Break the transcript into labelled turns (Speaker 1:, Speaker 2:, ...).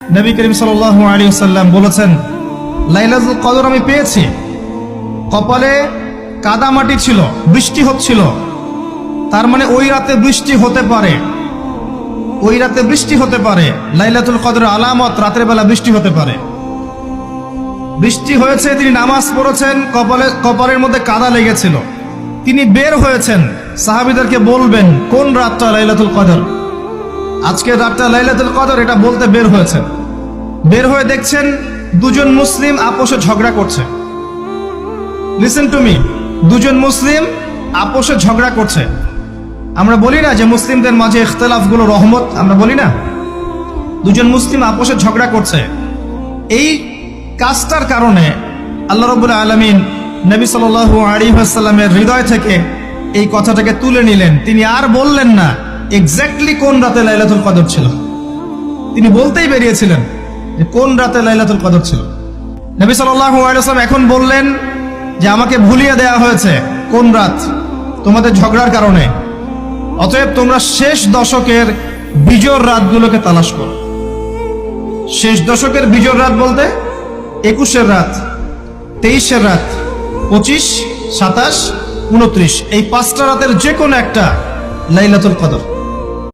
Speaker 1: নবী করিম সাল্লাল্লাহু আলাইহি ওয়াসাল্লাম বলেছেন, লাইলাতুল কদর আমি পেয়েছি। কপালে কাদামাটি ছিল, বৃষ্টি হচ্ছিল, তার মানে ওই রাতে বৃষ্টি হতে পারে, ওই রাতে বৃষ্টি হতে পারে। লাইলাতুল কদরের আলামত, রাতের বেলা বৃষ্টি হতে পারে। বৃষ্টি হয়েছে, তিনি নামাজ পড়েছেন, কপালের মধ্যে কাদা লেগেছিল, তিনি বের হয়েছেন, সাহাবীদেরকে বলবেন কোন রাতটা লাইলাতুল কদর, আজকে রাতটা লাইলাতুল কদর, এটা বলতে বের হয়েছেন। বের হয়ে দেখছেন দুজন মুসলিম আপোষে ঝগড়া করছে। লিসেন টু মি, দুজন মুসলিম আপোষে ঝগড়া করছে। আমরা বলি না যে মুসলিমদের মাঝে ইখতিলাফগুলো রহমত, আমরা বলি না? দুজন মুসলিম আপোষে ঝগড়া করছে। এই কাজটার কারণে আল্লাহ রাব্বুল আলামিন নবী সাল্লাল্লাহু আলাইহি ওয়াসাল্লামের হৃদয় থেকে এই কথাটাকে তুলে নিলেন। তিনি আর বললেন না এক্স্যাক্টলি কোন রাতে লাইলাতুল কদর ছিল, তিনি বলতেই বেরিয়েছিলেন যে কোন রাতে লাইলাতুল কদর ছিল। নবী সাল্লাল্লাহু আলাইহি ওয়াসাল্লাম এখন বললেন যে আমাকে ভুলিয়ে দেয়া হয়েছে কোন রাত, তোমাদের ঝগড়ার কারণে। অতএব তোমরা শেষ দশকের বিজোড় রাতগুলোকে তালাশ করো। শেষ দশকের বিজোড় রাত বলতে 21-এর রাত, 23-এর রাত, 25, 27, 29, এই 5টা রাতের যে কোনো একটা লাইলাতুল কদর।